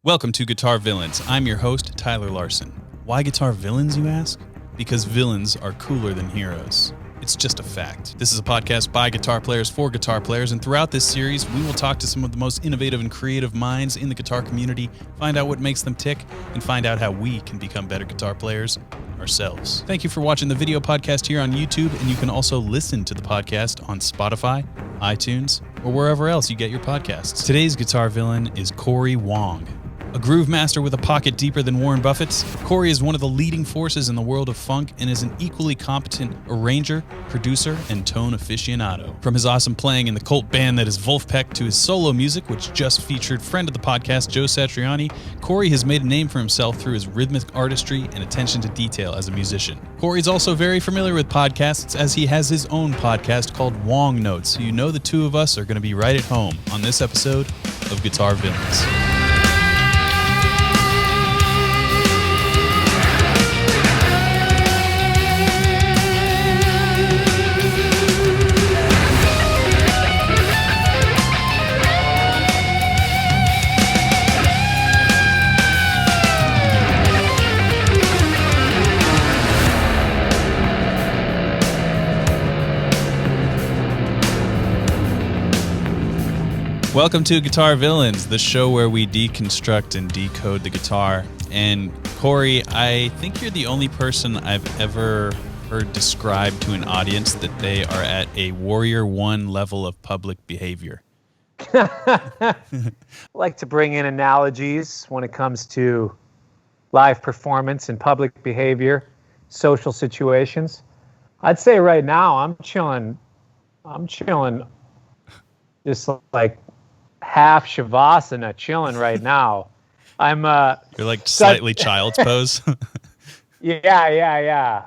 Welcome to Guitar Villains. I'm your host, Tyler Larson. Why guitar villains, you ask? Because villains are cooler than heroes. It's just a fact. This is a podcast by guitar players for guitar players, and throughout this series, we will talk to some of the most innovative and creative minds in the guitar community, find out what makes them tick, and find out how we can become better guitar players ourselves. Thank you for watching the video podcast here on YouTube, and you can also listen to the podcast on Spotify, iTunes, or wherever else you get your podcasts. Today's guitar villain is Cory Wong. A groove master with a pocket deeper than Warren Buffett's, Cory is one of the leading forces in the world of funk and is an equally competent arranger, producer, and tone aficionado. From his awesome playing in the cult band that is Vulfpeck to his solo music, which just featured friend of the podcast Joe Satriani, Cory has made a name for himself through his rhythmic artistry and attention to detail as a musician. Cory's also very familiar with podcasts, as he has his own podcast called Wong Notes, so you know the two of us are going to be right at home on this episode of Guitar Villains. Welcome to Guitar Villains, the show where we deconstruct and decode the guitar. And Cory, I think you're the only person I've ever heard describe to an audience that they are at a Warrior 1 level of public behavior. I like to bring in analogies when it comes to live performance and public behavior, social situations. I'd say right now I'm chilling just like half Shavasana chilling right now. I'm You're like slightly child's pose. Yeah.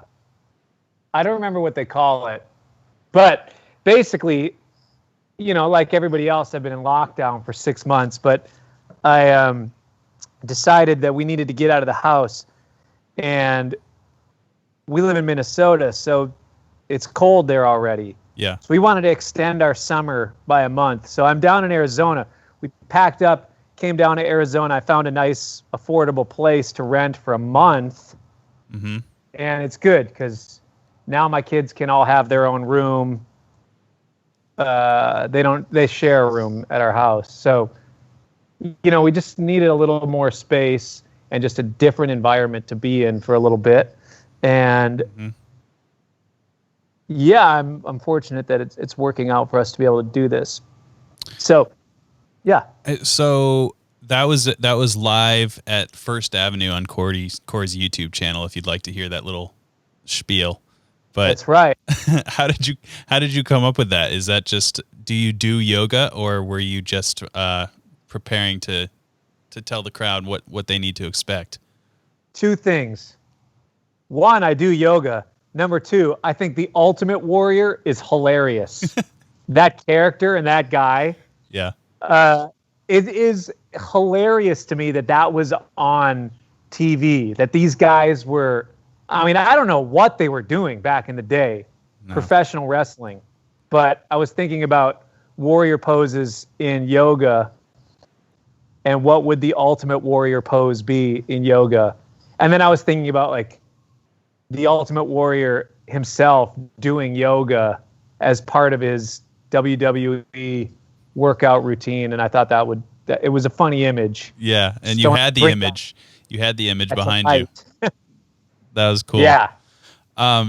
I don't remember what they call it. But basically, you know, like everybody else, I've been in lockdown for 6 months, but I decided that we needed to get out of the house. And we live in Minnesota, so it's cold there already. Yeah. So we wanted to extend our summer by a month. So I'm down in Arizona. We packed up, came down to Arizona. I found a nice, affordable place to rent for a month. Mm-hmm. And it's good because now my kids can all have their own room. They share a room at our house. So, you know, we just needed a little more space and just a different environment to be in for a little bit. And yeah, I'm fortunate that it's working out for us to be able to do this. So, yeah. So that was live at First Avenue on Cory's YouTube channel. If you'd like to hear that little spiel, but that's right. How did you come up with that? Is that just, do you do yoga, or were you just preparing to tell the crowd what they need to expect? Two things. One, I do yoga. Number two, I think the Ultimate Warrior is hilarious. That character and that guy. Yeah. It is hilarious to me that was on TV, that these guys were, I mean, I don't know what they were doing back in the day, professional wrestling, but I was thinking about warrior poses in yoga and what would the Ultimate Warrior pose be in yoga. And then I was thinking about like the Ultimate Warrior himself doing yoga as part of his WWE workout routine, and I thought that it was a funny image. Yeah, and you had the image. You had the image behind you. That was cool. Yeah.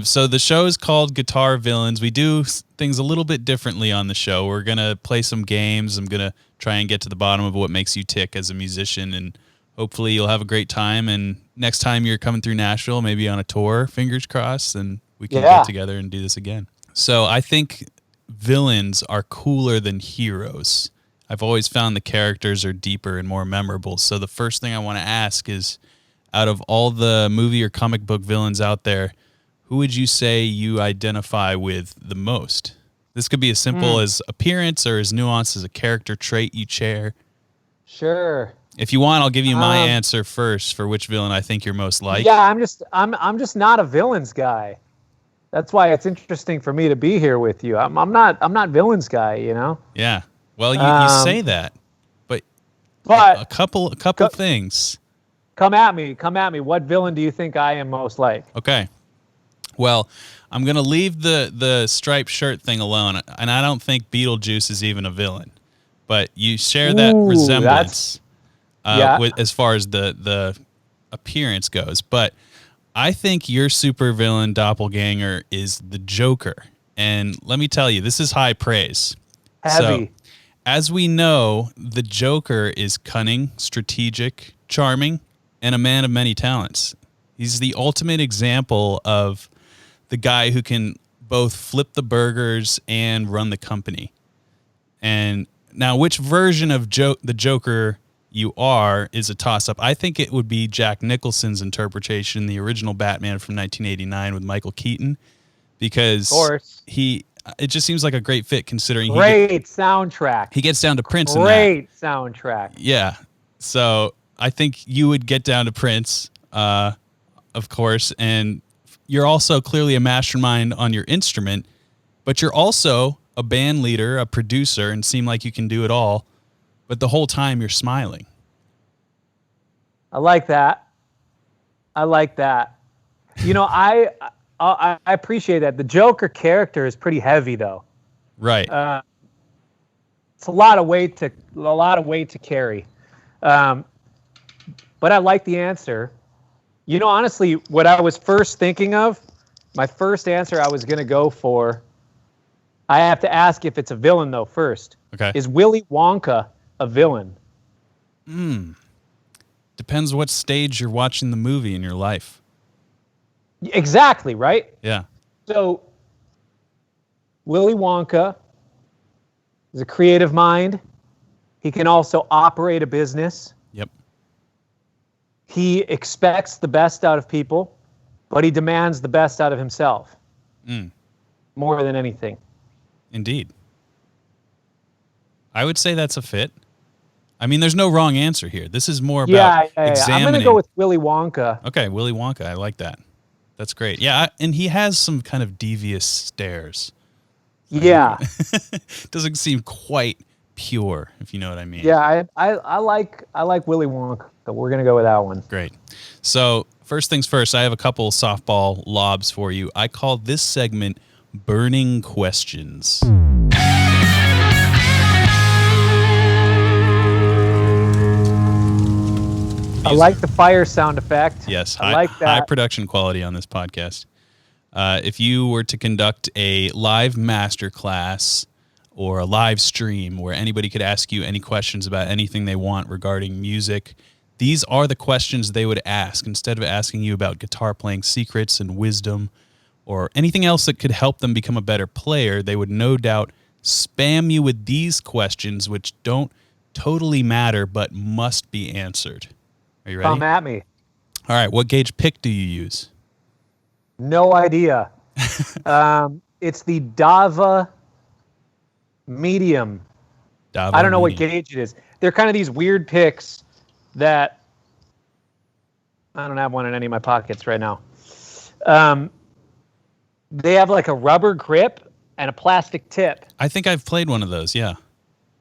So the show is called Guitar Villains. We do things a little bit differently on the show. We're gonna play some games. I'm gonna try and get to the bottom of what makes you tick as a musician, and hopefully you'll have a great time. And next time you're coming through Nashville, maybe on a tour, fingers crossed, and we can get together and do this again. So I think villains are cooler than heroes. I've always found the characters are deeper and more memorable. So the first thing I want to ask is, out of all the movie or comic book villains out there, who would you say you identify with the most? This could be as simple as appearance or as nuanced as a character trait you share. Sure. If you want, I'll give you my answer first for which villain I think you're most like. Yeah, I'm just not a villains guy. That's why it's interesting for me to be here with you. I'm not villains guy, you know? Yeah. Well, you say that, but But a couple things. Come at me. What villain do you think I am most like? Okay. Well, I'm going to leave the striped shirt thing alone, and I don't think Beetlejuice is even a villain. But you share that resemblance as far as the appearance goes. But I think your supervillain doppelganger is the Joker. And let me tell you, this is high praise. Heavy. So, as we know, the Joker is cunning, strategic, charming, and a man of many talents. He's the ultimate example of the guy who can both flip the burgers and run the company. And now, which version of the Joker you are is a toss-up. I think it would be Jack Nicholson's interpretation, the original Batman from 1989 with Michael Keaton, because it just seems like a great fit considering soundtrack. He gets down to Prince in that. Great soundtrack. Yeah. So I think you would get down to Prince, of course, and you're also clearly a mastermind on your instrument, but you're also a band leader, a producer, and seem like you can do it all, but the whole time you're smiling. I like that. You know, I appreciate that. The Joker character is pretty heavy, though. Right. It's a lot of weight to carry. But I like the answer. You know, honestly, what I was first thinking of, my first answer I was going to go for, I have to ask if it's a villain, though, first. Okay. Is Willy Wonka a villain? Depends what stage you're watching the movie in your life. Exactly, right? Yeah. So, Willy Wonka is a creative mind. He can also operate a business. Yep. He expects the best out of people, but he demands the best out of himself. More than anything. Indeed. I would say that's a fit. I mean, there's no wrong answer here. This is more about examining. I'm going to go with Willy Wonka. Okay, Willy Wonka. I like that. That's great. Yeah, and he has some kind of devious stares. Yeah. Doesn't seem quite pure, if you know what I mean. Yeah, I like Willy Wonka. We're going to go with that one. Great. So, first things first, I have a couple softball lobs for you. I call this segment Burning Questions. I like the fire sound effect. Yes, I like that. High production quality on this podcast. If you were to conduct a live masterclass or a live stream where anybody could ask you any questions about anything they want regarding music, these are the questions they would ask instead of asking you about guitar playing secrets and wisdom or anything else that could help them become a better player. They would no doubt spam you with these questions, which don't totally matter but must be answered. Are you ready? Come at me. All right. What gauge pick do you use? No idea. It's the Dava Medium. I don't know what gauge it is. They're kind of these weird picks that I don't have one in any of my pockets right now. They have like a rubber grip and a plastic tip. I think I've played one of those, yeah.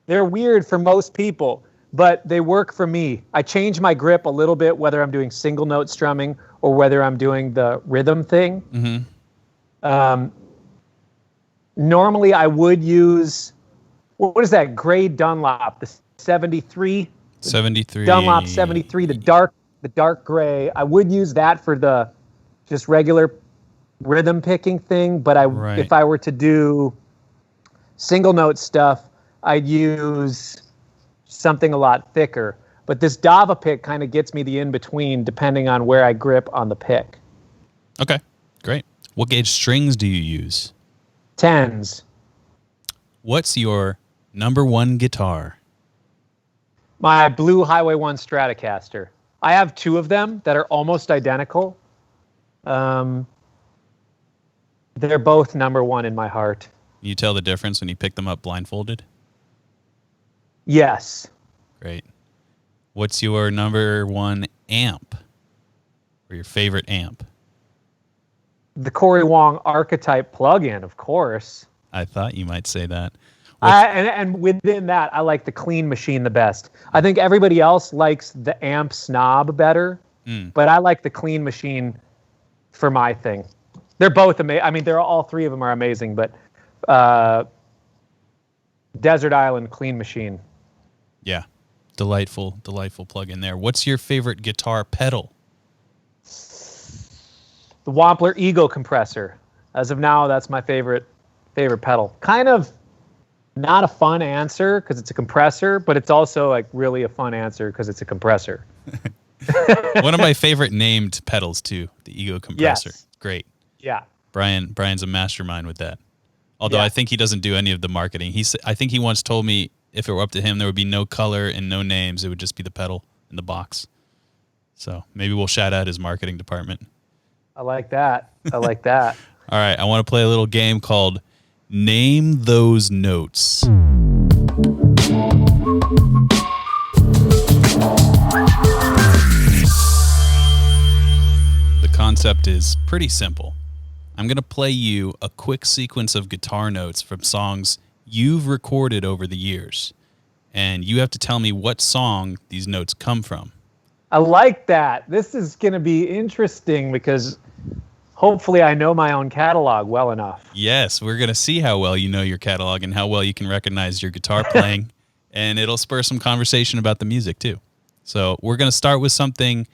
They're weird for most people, but they work for me. I change my grip a little bit, whether I'm doing single note strumming or whether I'm doing the rhythm thing. Mm-hmm. Normally, I would use, what is that, gray Dunlop, the 73? 73. Dunlop 73, the dark gray. I would use that for the just regular rhythm picking thing, but if I were to do single note stuff, I'd use something a lot thicker. But this Dava pick kind of gets me the in-between depending on where I grip on the pick. Okay, great. What gauge strings do you use? 10s. What's your number one guitar? My blue Highway 1 Stratocaster. I have two of them that are almost identical. They're both number one in my heart. Can you tell the difference when you pick them up blindfolded? Yes. Great. What's your number one amp? Or your favorite amp? The Cory Wong Archetype plug-in, of course. I thought you might say that. And within that, I like the clean machine the best. I think everybody else likes the amp snob better, but I like the clean machine for my thing. They're both amazing. I mean, they're all three of them are amazing, but Desert Island, clean machine. Yeah, delightful plug in there. What's your favorite guitar pedal? The Wampler Ego Compressor. As of now, that's my favorite pedal. Kind of not a fun answer because it's a compressor, but it's also like really a fun answer because it's a compressor. One of my favorite named pedals too, the Ego Compressor. Yes. Great. Yeah. Brian's a mastermind with that. Although I think he doesn't do any of the marketing. I think he once told me if it were up to him, there would be no color and no names. It would just be the pedal in the box. So maybe we'll shout out his marketing department. I like that. All right. I want to play a little game called Name Those Notes. The concept is pretty simple. I'm going to play you a quick sequence of guitar notes from songs you've recorded over the years. And you have to tell me what song these notes come from. I like that. This is going to be interesting because hopefully I know my own catalog well enough. Yes, we're going to see how well you know your catalog and how well you can recognize your guitar playing. And it'll spur some conversation about the music too. So we're going to start with something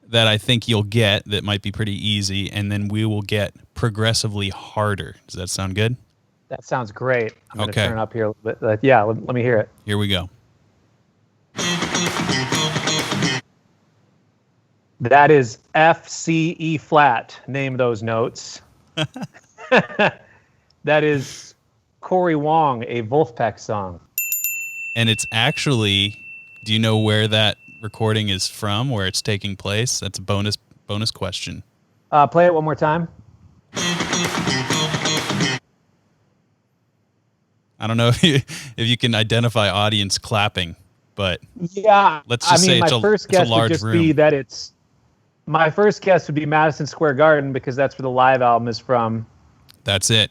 that I think you'll get that might be pretty easy, and then we will get progressively harder. Does that sound good? That sounds great. I'm going to turn up here a little bit. Yeah, let me hear it. Here we go. That is F, C, E flat. Name those notes. That is Cory Wong, a Vulfpeck song. And it's actually, do you know where that recording is from, where it's taking place? That's a bonus question. Play it one more time. I don't know if you can identify audience clapping, but yeah, let's just say it's a large room. My first guess would be Madison Square Garden because that's where the live album is from. That's it.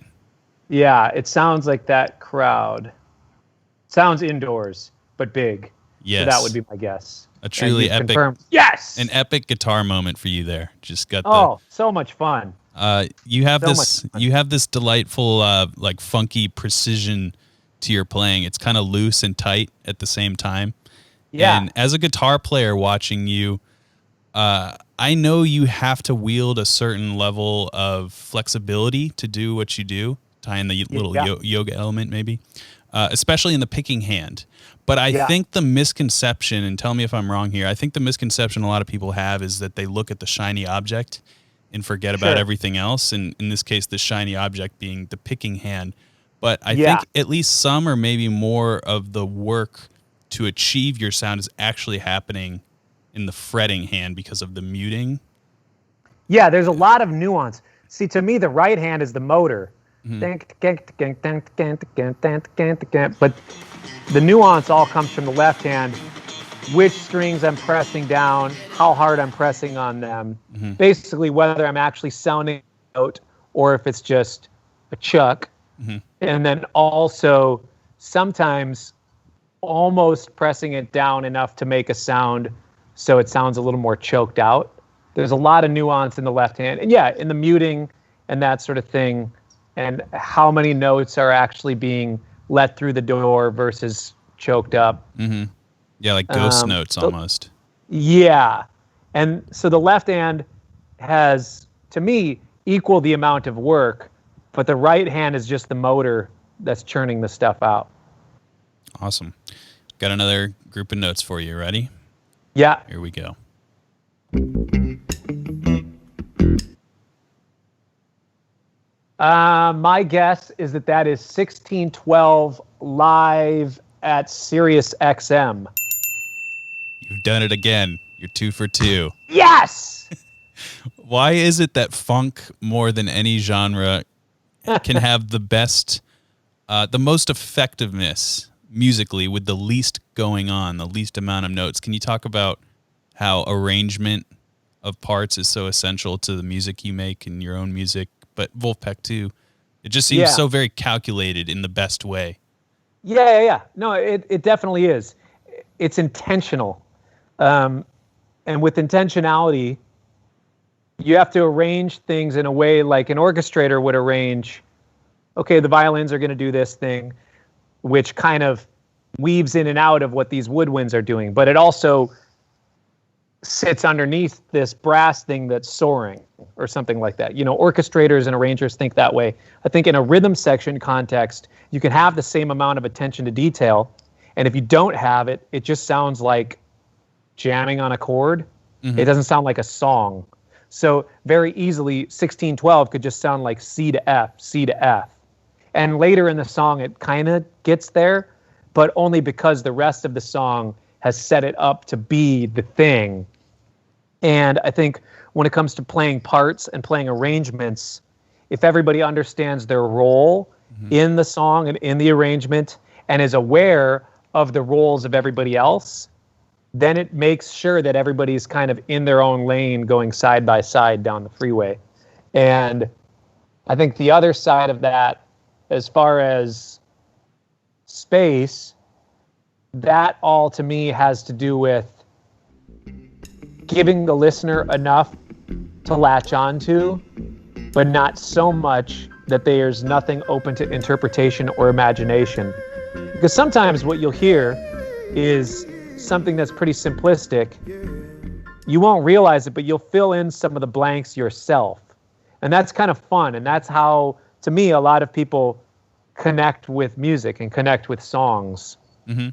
Yeah, it sounds like that crowd. Sounds indoors, but big. Yes. So that would be my guess. A truly epic. Confirmed. Yes. An epic guitar moment for you there. Just got so much fun. You have this delightful like funky precision to your playing. It's kind of loose and tight at the same time. Yeah. And as a guitar player watching you, I know you have to wield a certain level of flexibility to do what you do, tie in the little yoga element maybe, especially in the picking hand. But I think the misconception, and tell me if I'm wrong here, I think the misconception a lot of people have is that they look at the shiny object and forget about everything else. And in this case, the shiny object being the picking hand. But I think at least some or maybe more of the work to achieve your sound is actually happening in the fretting hand because of the muting. Yeah, there's a lot of nuance. See, to me, the right hand is the motor. But the nuance all comes from the left hand, which strings I'm pressing down, how hard I'm pressing on them, basically whether I'm actually sounding a note or if it's just a chuck. And then also sometimes almost pressing it down enough to make a sound so it sounds a little more choked out. There's a lot of nuance in the left hand. And in the muting and that sort of thing, and how many notes are actually being let through the door versus choked up. Yeah, like ghost notes almost. Yeah. And so the left hand has, to me, equal the amount of work, but the right hand is just the motor that's churning the stuff out. Awesome. Got another group of notes for you. Ready? Yeah. Here we go. My guess is that is 1612 live at Sirius XM. You've done it again. You're 2 for 2. Yes! Why is it that funk, more than any genre, can have the best, the most effectiveness musically with the least going on, the least amount of notes? Can you talk about how arrangement of parts is so essential to the music you make and your own music? But Vulfpeck too. It just seems so very calculated in the best way. Yeah. No, it definitely is. It's intentional. And with intentionality, you have to arrange things in a way like an orchestrator would arrange, okay, the violins are going to do this thing, which kind of weaves in and out of what these woodwinds are doing. But it also sits underneath this brass thing that's soaring or something like that. Orchestrators and arrangers think that way. I think in a rhythm section context, you can have the same amount of attention to detail. And if you don't have it, it just sounds like jamming on a chord. Mm-hmm. It doesn't sound like a song. So very easily, 1612 could just sound like C to F, C to F. And later in the song, it kind of gets there, but only because the rest of the song has set it up to be the thing. And I think when it comes to playing parts and playing arrangements, if everybody understands their role in the song and in the arrangement and is aware of the roles of everybody else, then it makes sure that everybody's kind of in their own lane going side by side down the freeway. And I think the other side of that, as far as space, that all to me has to do with giving the listener enough to latch onto, but not so much that there's nothing open to interpretation or imagination. Because sometimes what you'll hear is something that's pretty simplistic. You won't realize it, but you'll fill in some of the blanks yourself. And that's kind of fun. And that's how, to me, a lot of people connect with music and connect with songs. Mm-hmm.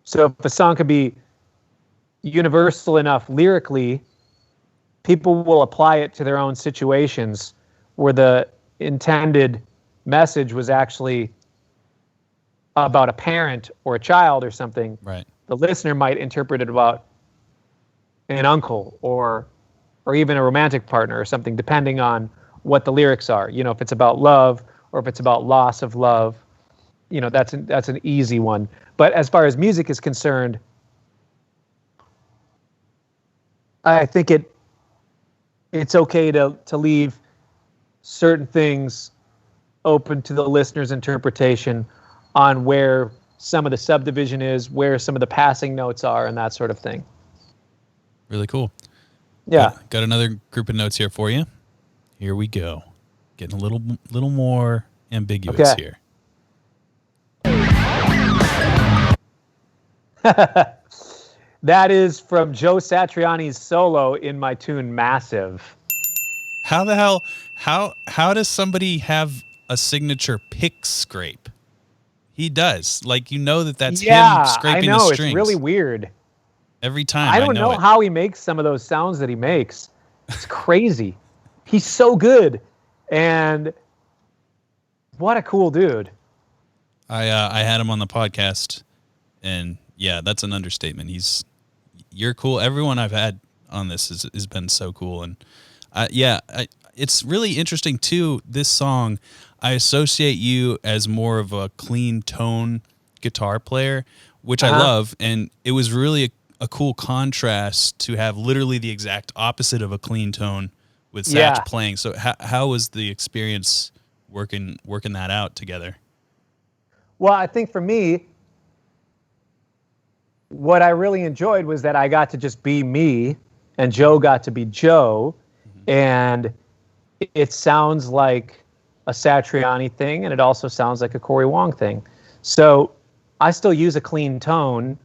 So if a song could be universal enough lyrically, people will apply it to their own situations where the intended message was actually about a parent or a child or something. Right. The listener might interpret it about an uncle or even a romantic partner or something, depending on what the lyrics are. If it's about love or if it's about loss of love, that's an easy one. But as far as music is concerned, I think it's okay to leave certain things open to the listener's interpretation on where some of the subdivision is, where some of the passing notes are, and that sort of thing. Really cool. Yeah. Got another group of notes here for you. Here we go. Getting a little more ambiguous here. That is from Joe Satriani's solo in my tune Massive. How the hell, how does somebody have a signature pick scrape? He does. Like, that's him scraping the strings. It's really weird. Every time. I don't know how he makes some of those sounds that he makes. It's crazy. He's so good. And what a cool dude. I had him on the podcast, and yeah, that's an understatement. You're cool. Everyone I've had on this has been so cool. And it's really interesting too. This song, I associate you as more of a clean tone guitar player, which I love. And it was really a cool contrast to have literally the exact opposite of a clean tone with Satch playing. So how was the experience working that out together? Well, I think for me, what I really enjoyed was that I got to just be me and Joe got to be Joe. Mm-hmm. And it sounds like a Satriani thing, and it also sounds like a Cory Wong thing. So I still use a clean tone,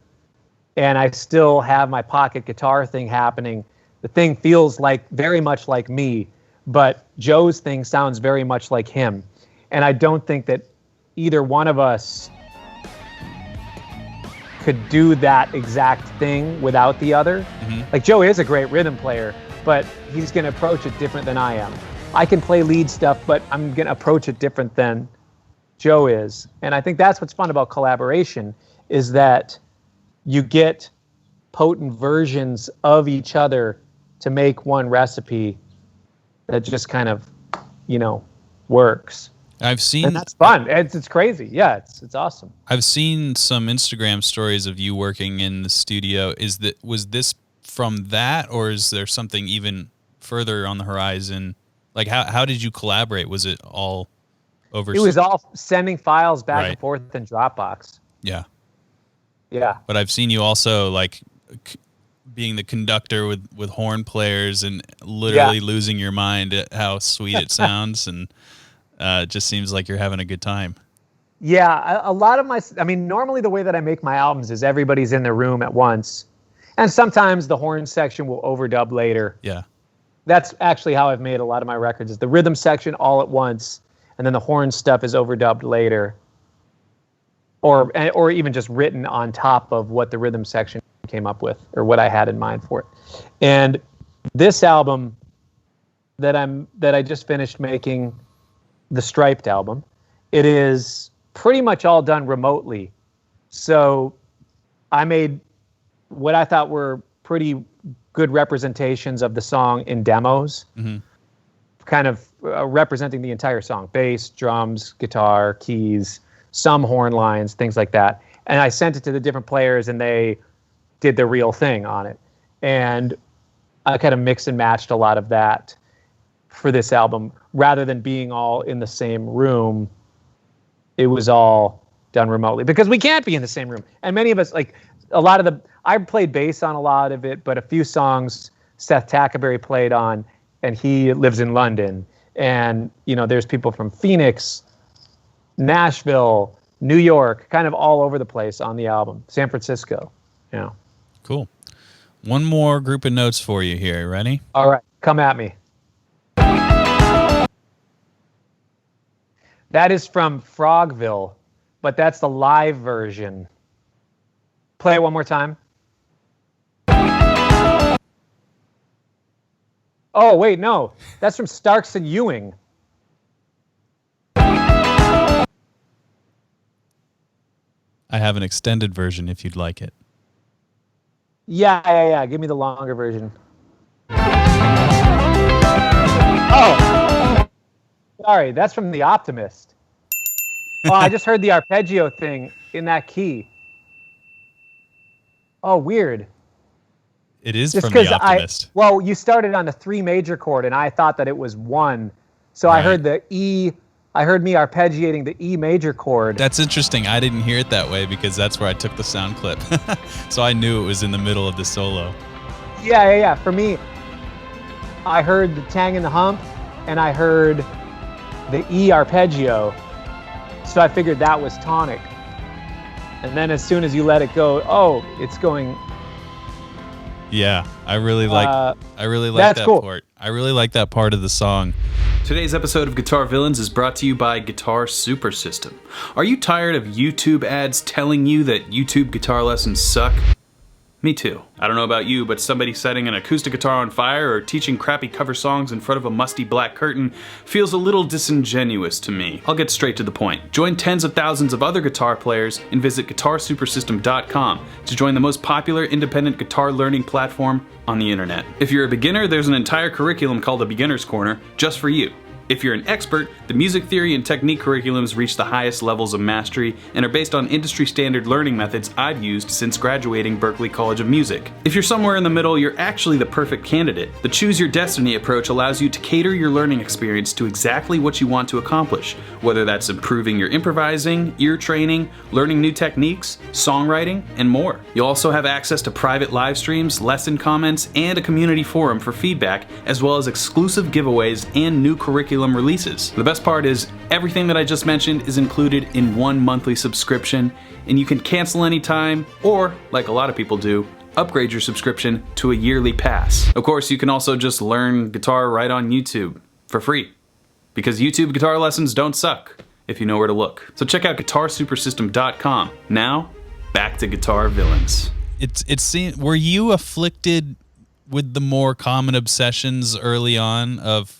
and I still have my pocket guitar thing happening. The thing feels very much like me, but Joe's thing sounds very much like him. And I don't think that either one of us could do that exact thing without the other. Mm-hmm. Like, Joe is a great rhythm player, but he's going to approach it different than I am. I can play lead stuff, but I'm going to approach it different than Joe is. And I think that's what's fun about collaboration, is that you get potent versions of each other to make one recipe that just kind of, works. I've seen, and that's fun. It's crazy. Yeah, it's awesome. I've seen some Instagram stories of you working in the studio. Was this from that, or is there something even further on the horizon? Like, how did you collaborate? Was it all It was all sending files back Right. and forth in Dropbox. Yeah. Yeah. But I've seen you also like being the conductor with horn players and literally losing your mind at how sweet it sounds, and it just seems like you're having a good time. Yeah, a lot of normally the way that I make my albums is everybody's in the room at once, and sometimes the horn section will overdub later. Yeah. That's actually how I've made a lot of my records, is the rhythm section all at once, and then the horn stuff is overdubbed later. Or even just written on top of what the rhythm section came up with, or what I had in mind for it. And this album that I just finished making, the Striped album, it is pretty much all done remotely. So I made what I thought were pretty good representations of the song in demos, kind of representing the entire song: bass, drums, guitar, keys, some horn lines, things like that. And I sent it to the different players, and they did the real thing on it. And I kind of mixed and matched a lot of that for this album. Rather than being all in the same room, it was all done remotely, because we can't be in the same room. And many of us, like I played bass on a lot of it, but a few songs Seth Tackaberry played on, and he lives in London. And, there's people from Phoenix, Nashville, New York, kind of all over the place on the album. San Francisco. Yeah. Cool. One more group of notes for you here. Ready? All right. Come at me. That is from Frogville, but that's the live version. Play it one more time. Oh, wait, no. That's from Starks and Ewing. I have an extended version if you'd like it. Yeah. Give me the longer version. Oh, sorry. That's from The Optimist. Oh, I just heard the arpeggio thing in that key. Oh, weird. It is Just from The Optimist. You started on the 3 major chord, and I thought that it was 1. So Right. I heard the E. I heard me arpeggiating the E major chord. That's interesting. I didn't hear it that way because that's where I took the sound clip. So I knew it was in the middle of the solo. Yeah. For me, I heard the tang and the hump, and I heard the E arpeggio. So I figured that was tonic. And then as soon as you let it go, it's going. Yeah, I really like that's that cool. part. I really like that part of the song. Today's episode of Guitar Villains is brought to you by Guitar Super System. Are you tired of YouTube ads telling you that YouTube guitar lessons suck? Me too. I don't know about you, but somebody setting an acoustic guitar on fire or teaching crappy cover songs in front of a musty black curtain feels a little disingenuous to me. I'll get straight to the point. Join tens of thousands of other guitar players and visit guitarsupersystem.com to join the most popular independent guitar learning platform on the internet. If you're a beginner, there's an entire curriculum called the Beginner's Corner just for you. If you're an expert, the music theory and technique curriculums reach the highest levels of mastery and are based on industry standard learning methods I've used since graduating Berklee College of Music. If you're somewhere in the middle, you're actually the perfect candidate. The Choose Your Destiny approach allows you to cater your learning experience to exactly what you want to accomplish, whether that's improving your improvising, ear training, learning new techniques, songwriting, and more. You'll also have access to private live streams, lesson comments, and a community forum for feedback, as well as exclusive giveaways and new curriculum releases. The best part is everything that I just mentioned is included in one monthly subscription, and you can cancel anytime, or, like a lot of people do, upgrade your subscription to a yearly pass. Of course, you can also just learn guitar right on YouTube for free, because YouTube guitar lessons don't suck if you know where to look. So check out guitarsupersystem.com. Now, back to Guitar Villains. Were you afflicted with the more common obsessions early on of,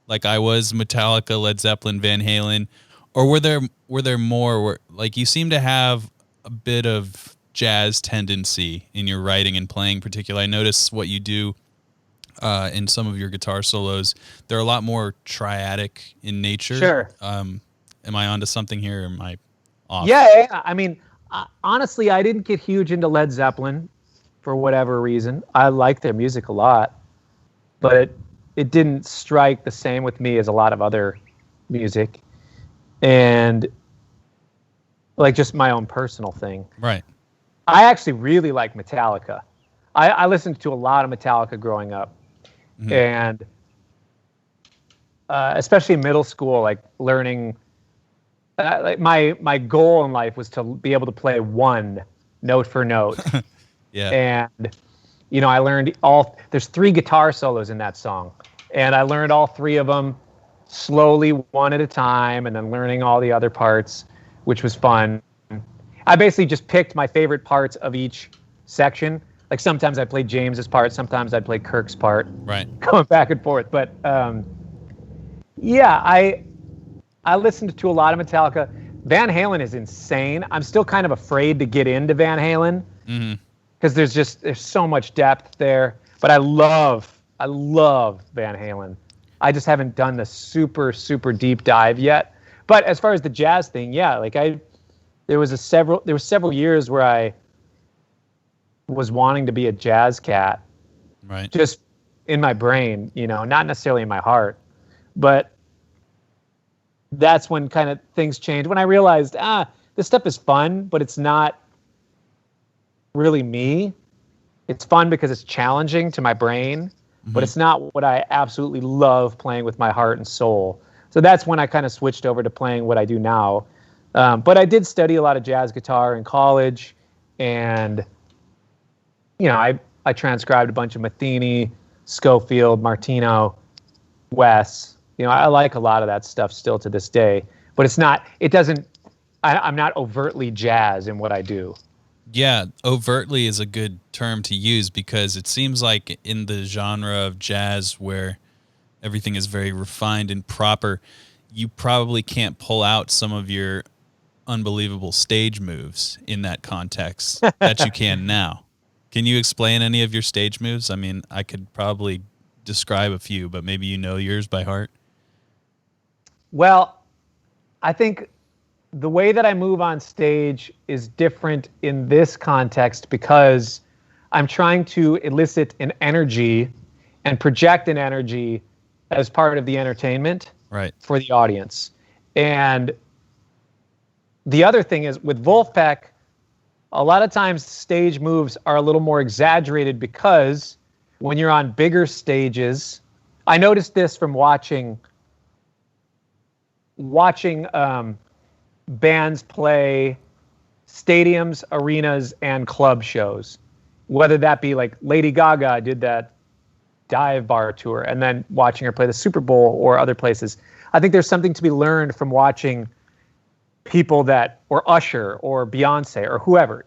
like I was, Metallica, Led Zeppelin, Van Halen, or were there more like you seem to have a bit of jazz tendency in your writing and playing particularly? I notice what you do in some of your guitar solos. They're a lot more triadic in nature. Sure. Am I onto something here, or am I off? Yeah. I mean, honestly, I didn't get huge into Led Zeppelin for whatever reason. I like their music a lot, but it didn't strike the same with me as a lot of other music. and like just my own personal thing. Right. I actually really like Metallica. I listened to a lot of Metallica growing up, and especially in middle school, like learning. Like my goal in life was to be able to play one note for note. Yeah. And I learned there's 3 guitar solos in that song, and I learned all 3 of them slowly, one at a time, and then learning all the other parts, which was fun. I basically just picked my favorite parts of each section. Like sometimes I played James's part, sometimes I'd play Kirk's part. Right. Going back and forth. But yeah, I listened to a lot of Metallica. Van Halen is insane. I'm still kind of afraid to get into Van Halen because there's so much depth there. But I love Van Halen. I just haven't done the super, super deep dive yet. But as far as the jazz thing, yeah, like there was several years where I was wanting to be a jazz cat. Right. Just in my brain, not necessarily in my heart. But that's when kind of things changed. When I realized, this stuff is fun, but it's not really me. It's fun because it's challenging to my brain, but it's not what I absolutely love playing with my heart and soul. So that's when I kind of switched over to playing what I do now. But I did study a lot of jazz guitar in college, and I transcribed a bunch of Matheny, Schofield, Martino, Wes. I like a lot of that stuff still to this day, but I'm not overtly jazz in what I do. Yeah, overtly is a good term to use because it seems like in the genre of jazz where everything is very refined and proper, you probably can't pull out some of your unbelievable stage moves in that context that you can now. Can you explain any of your stage moves? I mean, I could probably describe a few, but maybe yours by heart. Well, I think the way that I move on stage is different in this context because I'm trying to elicit an energy and project an energy as part of the entertainment for the audience. And the other thing is with Vulfpeck, a lot of times stage moves are a little more exaggerated because when you're on bigger stages, I noticed this from watching bands play stadiums, arenas, and club shows. Whether that be like Lady Gaga did that dive bar tour, and then watching her play the Super Bowl or other places. I think there's something to be learned from watching people or Usher or Beyonce or whoever,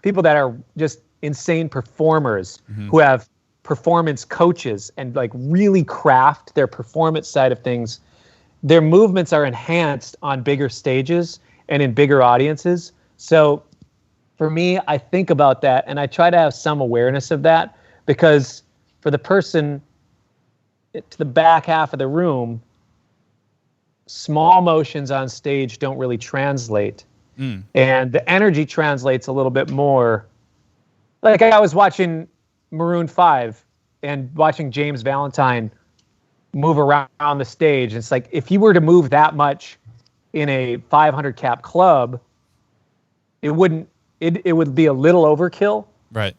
people that are just insane performers who have performance coaches and like really craft their performance side of things. Their movements are enhanced on bigger stages and in bigger audiences. So for me, I think about that and I try to have some awareness of that because for the person to the back half of the room, small motions on stage don't really translate. And the energy translates a little bit more. Like I was watching Maroon 5 and watching James Valentine move around the stage. It's like if you were to move that much in a 500 cap club, it would be a little overkill. Right.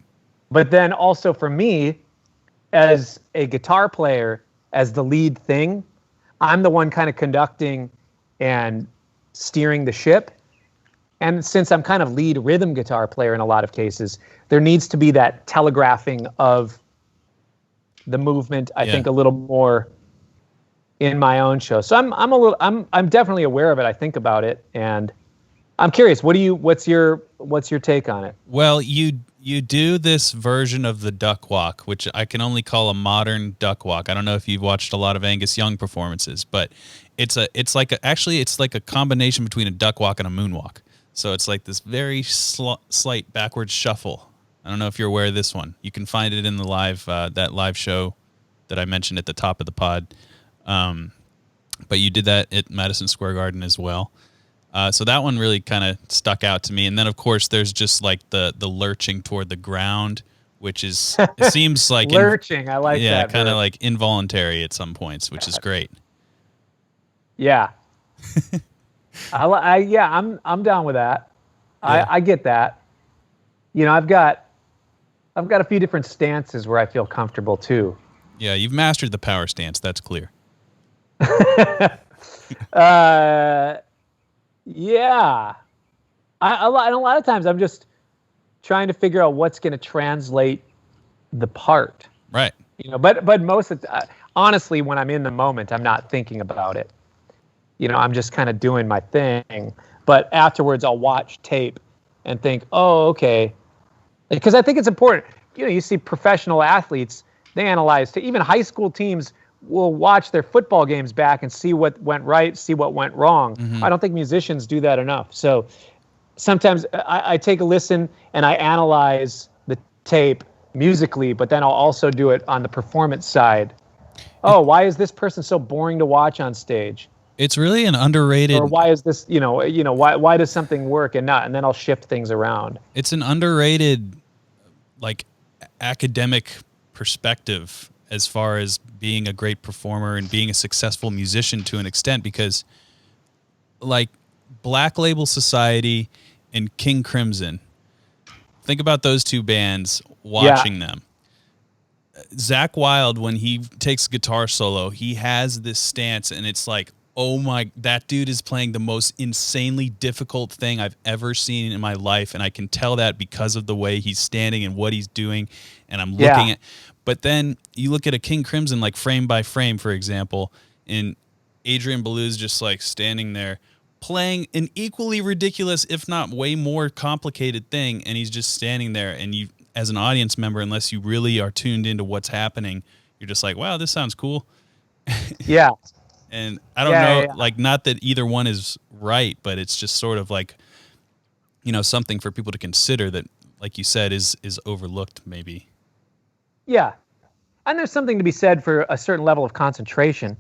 But then also for me, as a guitar player, as the lead thing, I'm the one kind of conducting and steering the ship. And since I'm kind of lead rhythm guitar player in a lot of cases, there needs to be that telegraphing of the movement, I think a little more in my own show. So I'm definitely aware of it. I think about it and I'm curious, what's your take on it? Well, you do this version of the duck walk, which I can only call a modern duck walk. I don't know if you've watched a lot of Angus Young performances, but it's like a combination between a duck walk and a moonwalk. So it's like this very slight backwards shuffle. I don't know if you're aware of this one. You can find it in the that live show that I mentioned at the top of the pod. But you did that at Madison Square Garden as well. So that one really kind of stuck out to me. And then, of course, there's just like the lurching toward the ground, which is, it seems like... lurching, I like that. Yeah, kind of like involuntary at some points, which is great. Yeah. I'm down with that. Yeah. I get that. I've got a few different stances where I feel comfortable too. Yeah, you've mastered the power stance. That's clear. uh, yeah. And a lot of times I'm just trying to figure out what's going to translate the part. Right. But most of honestly, when I'm in the moment, I'm not thinking about it. I'm just kind of doing my thing. But afterwards, I'll watch tape and think, oh, okay. Because I think it's important. You see professional athletes, they analyze, even high school teams will watch their football games back and see what went right, see what went wrong. Mm-hmm. I don't think musicians do that enough. So sometimes I take a listen and I analyze the tape musically, but then I'll also do it on the performance side. Oh, why is this person so boring to watch on stage? It's really an underrated. Or why is this, why does something work and not? And then I'll shift things around. It's an underrated, like, academic perspective as far as being a great performer and being a successful musician to an extent, because, like, Black Label Society and King Crimson, think about those two bands, watching them. Zakk Wylde, when he takes guitar solo, he has this stance, and it's like, oh my, that dude is playing the most insanely difficult thing I've ever seen in my life, and I can tell that because of the way he's standing and what he's doing, and I'm looking at. But then you look at a King Crimson, like Frame by Frame, for example, and Adrian Belew's just like standing there playing an equally ridiculous, if not way more complicated thing, and he's just standing there, and you, as an audience member, unless you really are tuned into what's happening, you're just like, wow, this sounds cool. Yeah. And I don't know, like, not that either one is right, but it's just sort of like, something for people to consider that, like you said, is overlooked maybe. Yeah. And there's something to be said for a certain level of concentration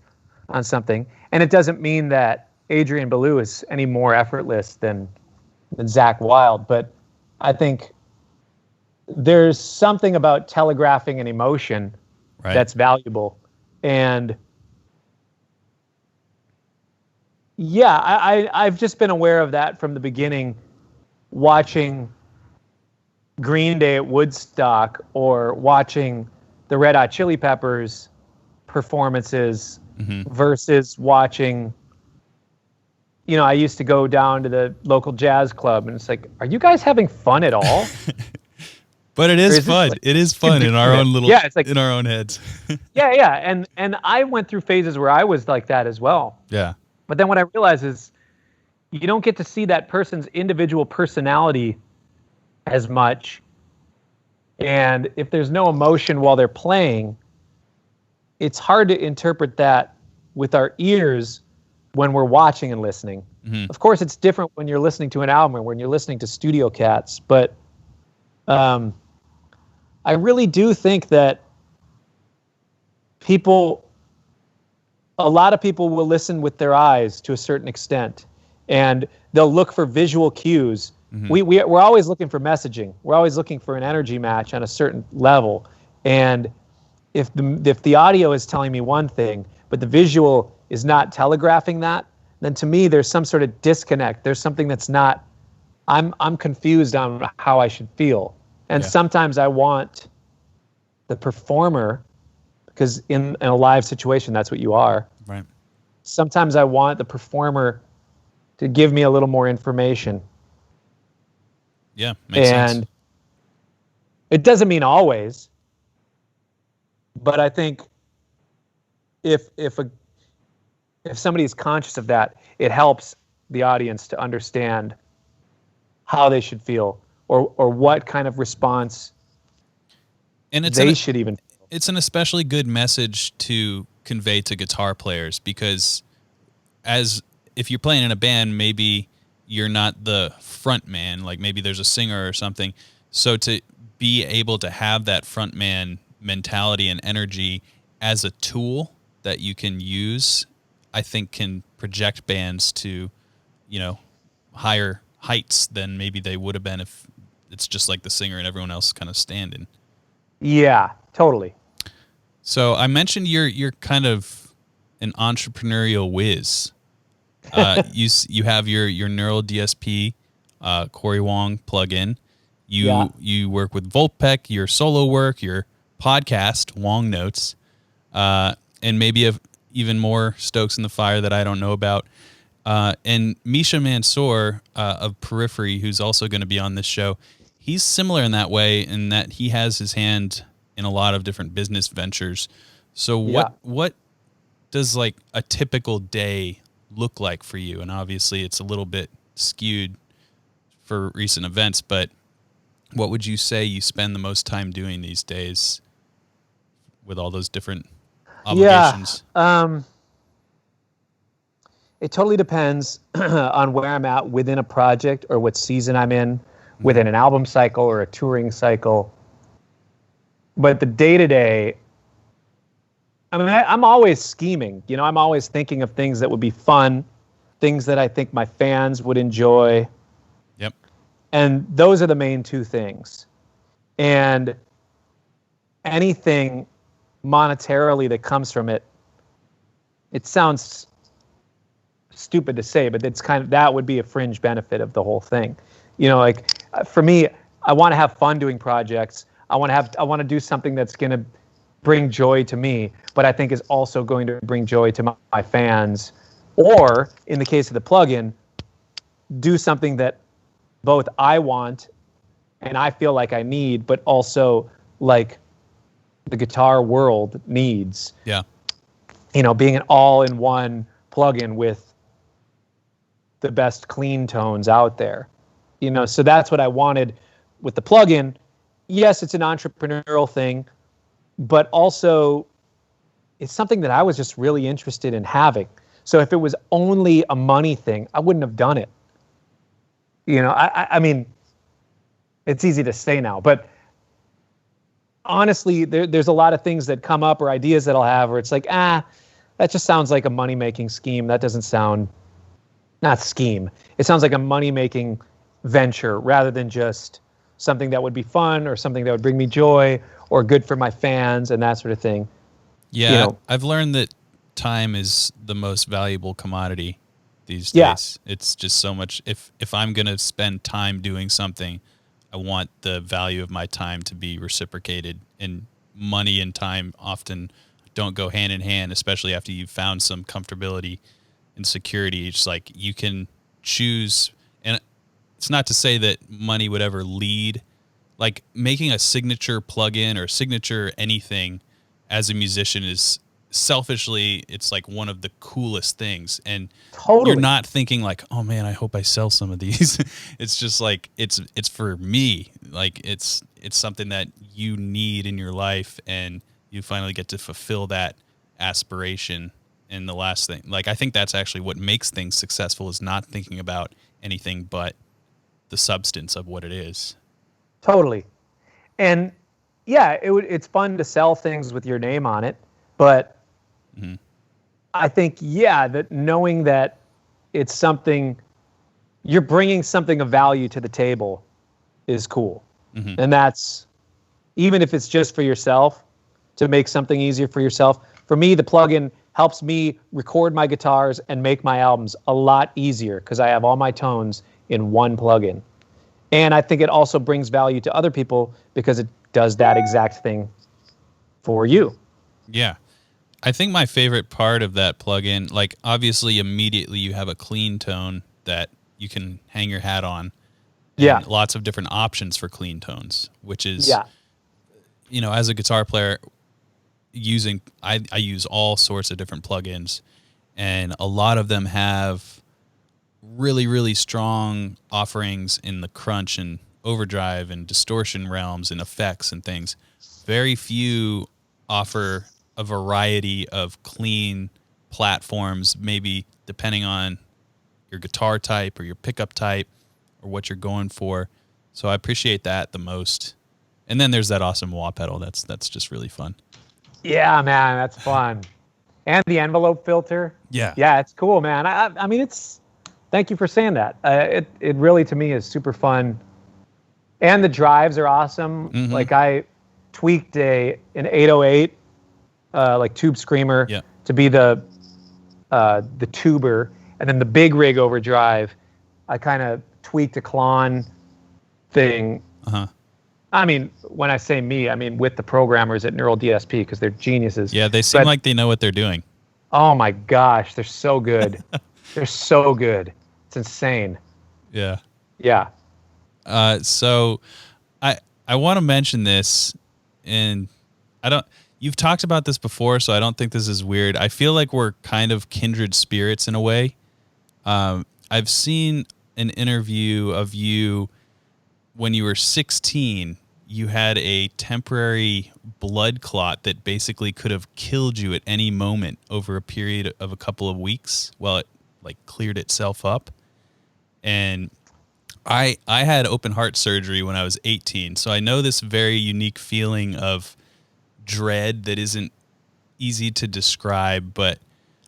on something. And it doesn't mean that Adrian Belew is any more effortless than Zakk Wylde, but I think there's something about telegraphing an emotion that's valuable. And yeah, I've just been aware of that from the beginning, watching Green Day at Woodstock or watching the Red Hot Chili Peppers performances versus watching, I used to go down to the local jazz club and it's like, are you guys having fun at all? But it is fun. It is fun in our own little, it's like, in our own heads. Yeah. And I went through phases where I was like that as well. Yeah. But then what I realized is you don't get to see that person's individual personality as much. And if there's no emotion while they're playing, it's hard to interpret that with our ears when we're watching and listening. Mm-hmm. Of course, it's different when you're listening to an album or when you're listening to Studio Cats. But I really do think that a lot of people will listen with their eyes to a certain extent, and they'll look for visual cues. Mm-hmm. We're always looking for messaging. We're always looking for an energy match on a certain level. And if the audio is telling me one thing, but the visual is not telegraphing that, then to me there's some sort of disconnect. There's something that's not. I'm confused on how I should feel. And sometimes I want the performer, because in a live situation, that's what you are. Right. Sometimes I want the performer to give me a little more information. Yeah, makes sense. And it doesn't mean always, but I think if somebody's conscious of that, it helps the audience to understand how they should feel or what kind of response they should even feel. It's an especially good message to convey to guitar players, because if you're playing in a band, maybe you're not the front man, like maybe there's a singer or something. So to be able to have that front man mentality and energy as a tool that you can use, I think can project bands to, higher heights than maybe they would have been if it's just like the singer and everyone else kind of standing. Yeah, totally. So I mentioned you're kind of an entrepreneurial whiz. You have your neural DSP, Cory Wong plugin. You work with Vulfpeck, your solo work, your podcast, Wong Notes, and maybe even more stokes in the fire that I don't know about. And Misha Mansour of Periphery, who's also going to be on this show, he's similar in that way, in that he has his hand in a lot of different business ventures. So what does like a typical day look like for you? And obviously it's a little bit skewed for recent events, but what would you say you spend the most time doing these days with all those different obligations? It totally depends on where I'm at within a project or what season I'm in, within an album cycle or a touring cycle. But the day-to-day, I mean, I'm always scheming. You know, I'm always thinking of things that would be fun, things that I think my fans would enjoy. Yep. And those are the main two things. And anything monetarily that comes from it, it sounds stupid to say, but it's kind of, that would be a fringe benefit of the whole thing. You know, like for me, I want to have fun doing projects. I want to do something that's going to bring joy to me, but I think is also going to bring joy to my fans. Or in the case of the plugin, do something that both I want and I feel like I need, but also like the guitar world needs. Yeah. You know, being an all-in-one plugin with the best clean tones out there. You know, so that's what I wanted with the plugin. Yes, it's an entrepreneurial thing, but also it's something that I was just really interested in having. So if it was only a money thing, I wouldn't have done it. You know, I mean, it's easy to say now, but honestly, there's a lot of things that come up or ideas that I'll have where it's like, that just sounds like a money-making scheme. That doesn't sound, not scheme. It sounds like a money-making venture rather than just something that would be fun or something that would bring me joy or good for my fans and that sort of thing. Yeah, you know, I've learned that time is the most valuable commodity these days. It's just so much. If I'm going to spend time doing something, I want the value of my time to be reciprocated. And money and time often don't go hand in hand, especially after you've found some comfortability and security. It's like you can choose, and it's not to say that money would ever lead. Like making a signature plugin or signature anything as a musician is selfishly, it's like one of the coolest things. And totally. You're not thinking like, oh man, I hope I sell some of these. It's just like, it's for me. Like it's something that you need in your life, and you finally get to fulfill that aspiration. And the last thing, like, I think that's actually what makes things successful, is not thinking about anything but the substance of what it is. Totally. And yeah, it's fun to sell things with your name on it, but I think, that knowing that it's something, you're bringing something of value to the table is cool. And that's, even if it's just for yourself, to make something easier for yourself. For me, the plugin helps me record my guitars and make my albums a lot easier because I have all my tones in one plugin. And I think it also brings value to other people because it does that exact thing for you. Yeah. I think my favorite part of that plugin, like obviously immediately you have a clean tone that you can hang your hat on. And lots of different options for clean tones, which is, you know, as a guitar player, I use all sorts of different plugins, and a lot of them have really, really strong offerings in the crunch and overdrive and distortion realms and effects and things. Very few offer a variety of clean platforms, maybe depending on your guitar type or your pickup type or what you're going for. So I appreciate that the most. And then there's that awesome wah pedal. That's just really fun. Yeah, man, that's fun. And the envelope filter. Yeah. Yeah, it's cool, man. I mean, thank you for saying that. It really, to me, is super fun. And the drives are awesome. Like I tweaked an 808, like Tube Screamer to be the tuber. And then the big rig overdrive, I kind of tweaked a Klon thing. I mean, when I say me, I mean with the programmers at Neural DSP, because they're geniuses. Yeah, they seem like they know what they're doing. Oh my gosh, they're so good. They're so good. It's insane. Yeah. Yeah. So I want to mention this, and you've talked about this before, so I don't think this is weird. I feel like we're kind of kindred spirits in a way. I've seen an interview of you when you were 16. You had a temporary blood clot that basically could have killed you at any moment over a period of a couple of weeks while it like cleared itself up. And I had open heart surgery when I was 18, so I know this very unique feeling of dread that isn't easy to describe, but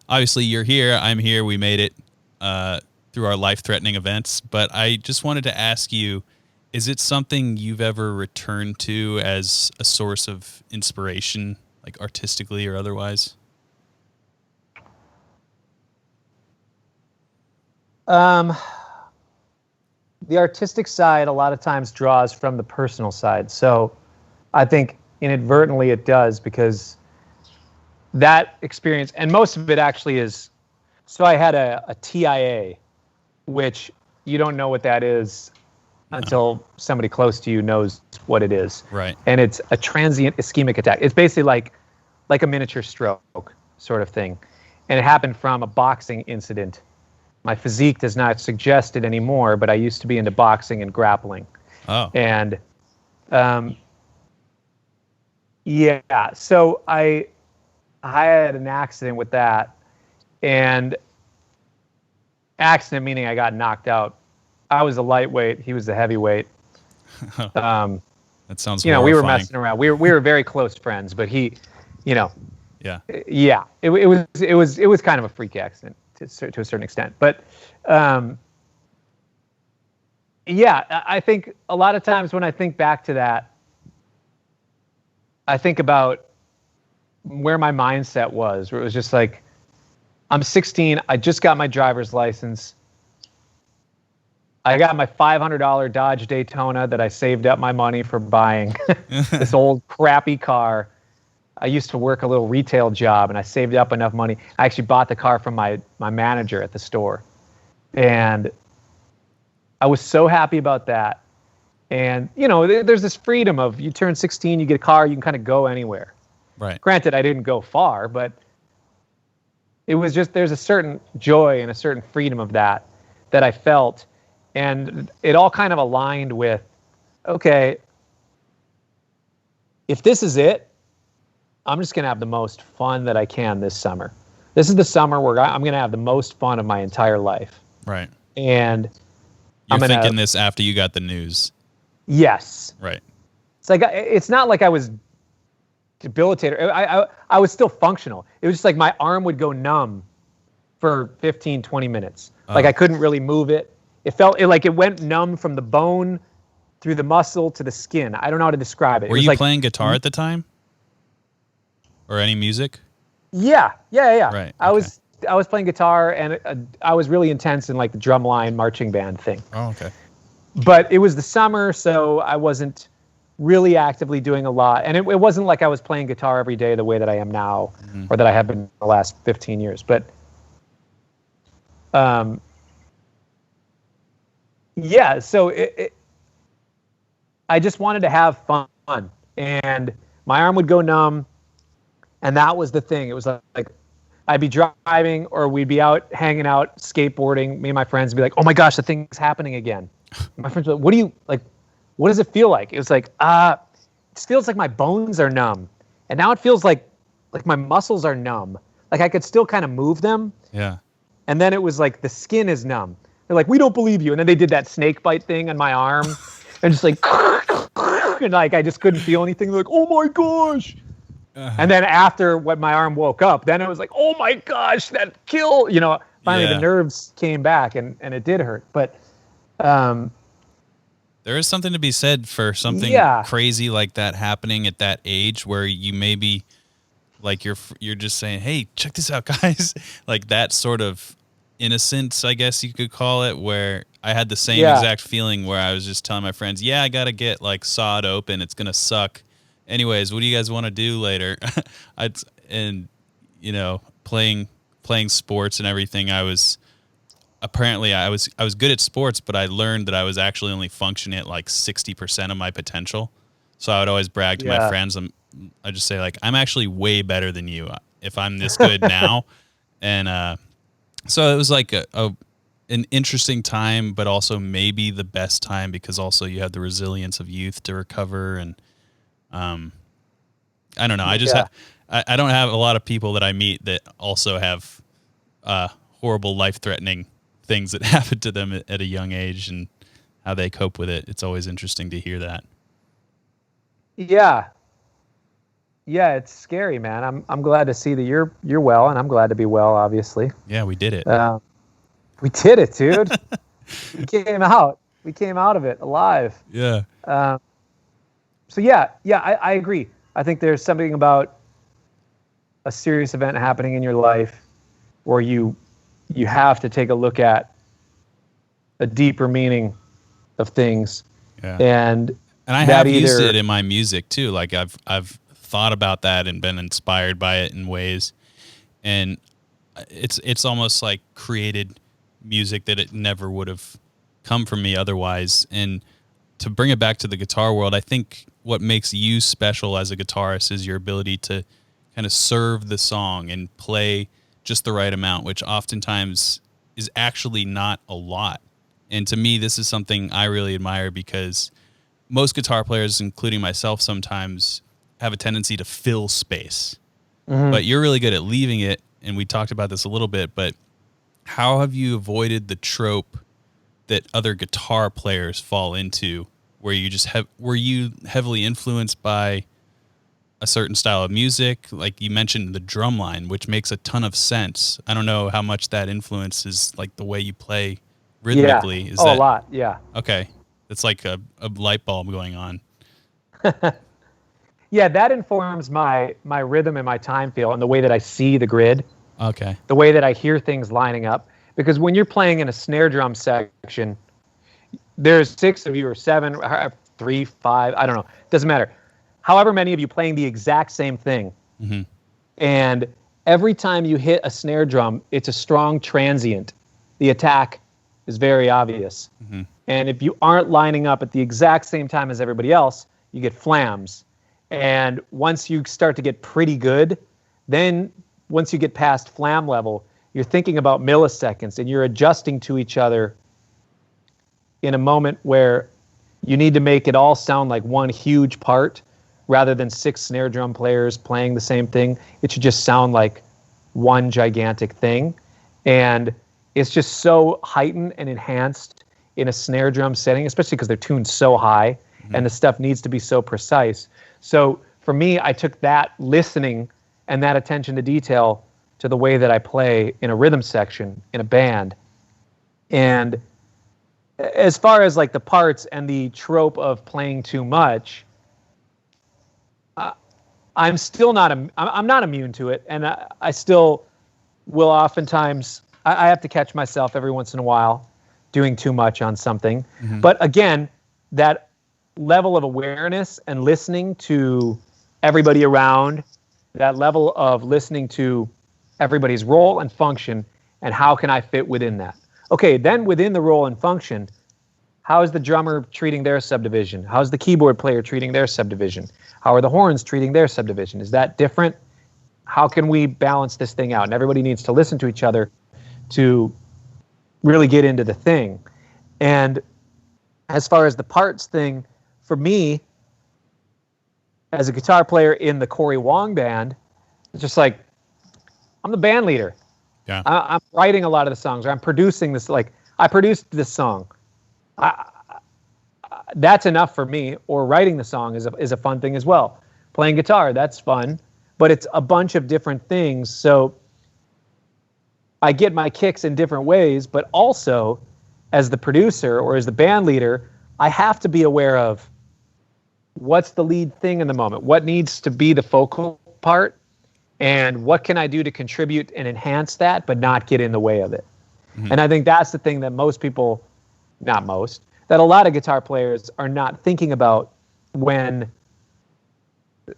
obviously you're here, I'm here, we made it through our life-threatening events. But I just wanted to ask you, is it something you've ever returned to as a source of inspiration, like artistically or otherwise? The artistic side a lot of times draws from the personal side. So I think inadvertently it does, because that experience, and most of it actually is, so I had a TIA, which you don't know what that is until somebody close to you knows what it is. Right. And it's a transient ischemic attack. It's basically like a miniature stroke sort of thing. And it happened from a boxing incident. My physique does not suggest it anymore, but I used to be into boxing and grappling. Oh. And yeah, so I had an accident with that, and accident meaning I got knocked out. I was a lightweight, he was a heavyweight. That sounds we were horrifying. messing around. We were very close friends, but he, Yeah. it was kind of a freak accident to a certain extent. But I think a lot of times when I think back to that, I think about where my mindset was, where it was just like, I'm 16, I just got my driver's license. I got my $500 Dodge Daytona that I saved up my money for buying. This old crappy car. I used to work a little retail job, and I saved up enough money. I actually bought the car from my manager at the store. And I was so happy about that. And, there's this freedom of, you turn 16, you get a car, you can kind of go anywhere. Right. Granted, I didn't go far, but it was just, there's a certain joy and a certain freedom of that I felt. And it all kind of aligned with, okay, if this is it, I'm just going to have the most fun that I can this summer. This is the summer where I'm going to have the most fun of my entire life. Right. And you're thinking this after you got the news. Yes. Right. It's not like I was debilitated. I was still functional. It was just like my arm would go numb for 15, 20 minutes. Like I couldn't really move it. It felt like it went numb from the bone through the muscle to the skin. I don't know how to describe it. Were you playing guitar at the time? Or any music? Yeah. Right. I was playing guitar, and I was really intense in like the drumline marching band thing. Oh, okay. But it was the summer, so I wasn't really actively doing a lot. And it wasn't like I was playing guitar every day the way that I am now, or that I have been the last 15 years. But so I just wanted to have fun. And my arm would go numb. And that was the thing. It was like I'd be driving, or we'd be out hanging out, skateboarding. Me and my friends would be like, "Oh my gosh, the thing's happening again." And my friends were like, what does it feel like? It was like, it just feels like my bones are numb. And now it feels like my muscles are numb. Like I could still kind of move them. Yeah. And then it was like the skin is numb. They're like, "We don't believe you." And then they did that snake bite thing on my arm. And just like, and like I just couldn't feel anything. They're like, "Oh my gosh." And then after when my arm woke up, then it was like, "Oh my gosh, that kill!" Finally the nerves came back, and it did hurt. But there is something to be said for something crazy like that happening at that age, where you maybe like you're just saying, "Hey, check this out, guys!" Like that sort of innocence, I guess you could call it, where I had the same Yeah. exact feeling where I was just telling my friends, yeah, I got to get like sawed open. It's going to suck. Anyways, what do you guys want to do later? And you know, playing sports and everything, I was good at sports, but I learned that I was actually only functioning at like 60% of my potential. So I would always brag to my friends. I just say like, I'm actually way better than you if I'm this good now. And so it was like an interesting time, but also maybe the best time because also you have the resilience of youth to recover. And I don't know. I just I don't have a lot of people that I meet that also have horrible, life-threatening things that happen to them at a young age and how they cope with it. It's always interesting to hear that. Yeah. Yeah, it's scary, man. I'm glad to see that you're well, and I'm glad to be well, obviously. Yeah, we did it. We did it, dude. We came out. We came out of it alive. Yeah. So I agree. I think there's something about a serious event happening in your life where you have to take a look at a deeper meaning of things. Yeah. And I have used it in my music too. Like I've thought about that and been inspired by it in ways, and it's almost like created music that it never would have come from me otherwise. And to bring it back to the guitar world, I think what makes you special as a guitarist is your ability to kind of serve the song and play just the right amount, which oftentimes is actually not a lot. And to me, this is something I really admire because most guitar players, including myself, sometimes have a tendency to fill space. Mm-hmm. But you're really good at leaving it, and we talked about this a little bit, but how have you avoided the trope that other guitar players fall into where you just were you heavily influenced by a certain style of music? Like you mentioned the drumline, which makes a ton of sense. I don't know how much that influences like the way you play rhythmically. Yeah. A lot. Yeah. Okay. It's like a light bulb going on. Yeah, that informs my rhythm and my time feel and the way that I see the grid. Okay. The way that I hear things lining up. Because when you're playing in a snare drum section, there's 6 of you or 7, 3, 5, I don't know. Doesn't matter. However many of you playing the exact same thing. Mm-hmm. And every time you hit a snare drum, it's a strong transient. The attack is very obvious. Mm-hmm. And if you aren't lining up at the exact same time as everybody else, you get flams. And once you start to get pretty good, then once you get past flam level, you're thinking about milliseconds and you're adjusting to each other in a moment where you need to make it all sound like one huge part rather than 6 snare drum players playing the same thing. It should just sound like one gigantic thing. And it's just so heightened and enhanced in a snare drum setting, especially because they're tuned so high and the stuff needs to be so precise. So for me, I took that listening and that attention to detail to the way that I play in a rhythm section in a band. And as far as like the parts and the trope of playing too much, I'm still not, I'm not immune to it. And I still will oftentimes, I have to catch myself every once in a while doing too much on something. Mm-hmm. But again, that level of awareness and listening to everybody around, that level of listening to everybody's role and function, and how can I fit within that? Okay, then within the role and function, how is the drummer treating their subdivision? How's the keyboard player treating their subdivision? How are the horns treating their subdivision? Is that different? How can we balance this thing out? And everybody needs to listen to each other to really get into the thing. And as far as the parts thing, for me, as a guitar player in the Cory Wong band, it's just like, I'm the band leader. Yeah. I'm writing a lot of the songs, or I'm producing this. Like, I produced this song. That's enough for me. Or writing the song is a fun thing as well. Playing guitar, that's fun. But it's a bunch of different things. So I get my kicks in different ways, but also as the producer or as the band leader, I have to be aware of what's the lead thing in the moment, what needs to be the focal part, and what can I do to contribute and enhance that, but not get in the way of it. And I think that's the thing that most people, not most, that a lot of guitar players are not thinking about when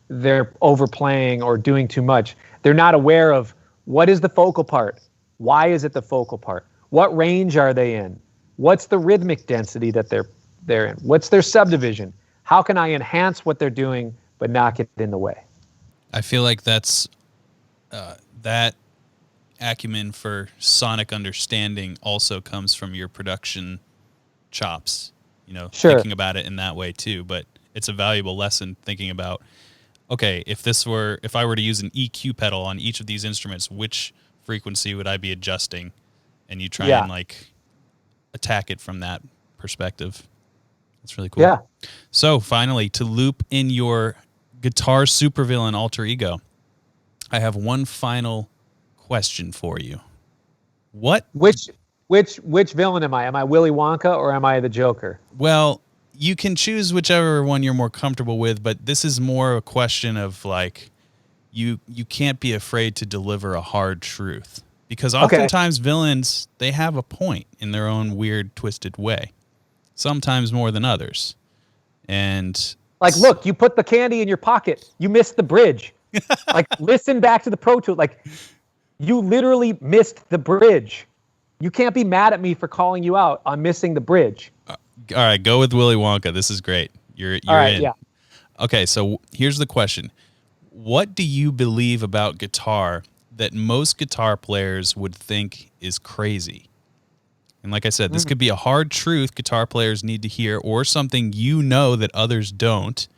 they're overplaying or doing too much. They're not aware of what is the focal part? Why is it the focal part? What range are they in? What's the rhythmic density that they're in? What's their subdivision? How can I enhance what they're doing but not get in the way? I feel like that's that acumen for sonic understanding also comes from your production chops, Sure. Thinking about it in that way too. But it's a valuable lesson thinking about, okay, if I were to use an EQ pedal on each of these instruments, which frequency would I be adjusting? And you try and attack it from that perspective. That's really cool. Yeah. So finally, to loop in your guitar supervillain alter ego, I have one final question for you. Which villain am I? Am I Willy Wonka or am I the Joker? Well, you can choose whichever one you're more comfortable with, but this is more a question of like, you can't be afraid to deliver a hard truth, because oftentimes villains, they have a point in their own weird, twisted way, sometimes more than others. And like, look, you put the candy in your pocket. You missed the bridge. Like, listen back to the Pro Tool. Like, you literally missed the bridge. You can't be mad at me for calling you out on missing the bridge. All right, go with Willy Wonka. This is great. You're all right, in. Yeah. Okay, so here's the question. What do you believe about guitar that most guitar players would think is crazy? And like I said, this could be a hard truth guitar players need to hear, or something that others don't,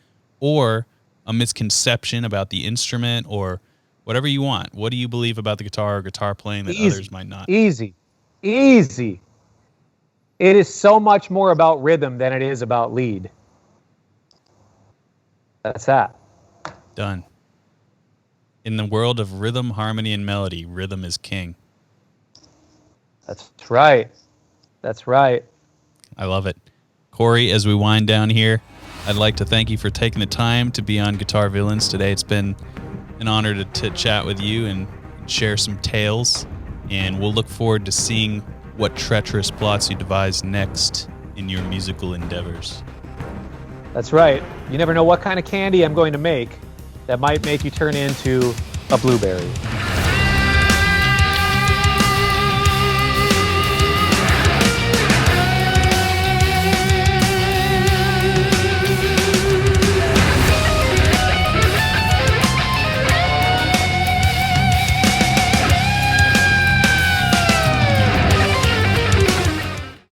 or a misconception about the instrument, or whatever you want. What do you believe about the guitar or guitar playing that others might not? Easy. It is so much more about rhythm than it is about lead. That's that. Done. In the world of rhythm, harmony, and melody, rhythm is king. That's right. That's right. I love it. Cory, as we wind down here, I'd like to thank you for taking the time to be on Guitar Villains today. It's been an honor to chat with you and share some tales, and we'll look forward to seeing what treacherous plots you devise next in your musical endeavors. That's right. You never know what kind of candy I'm going to make that might make you turn into a blueberry.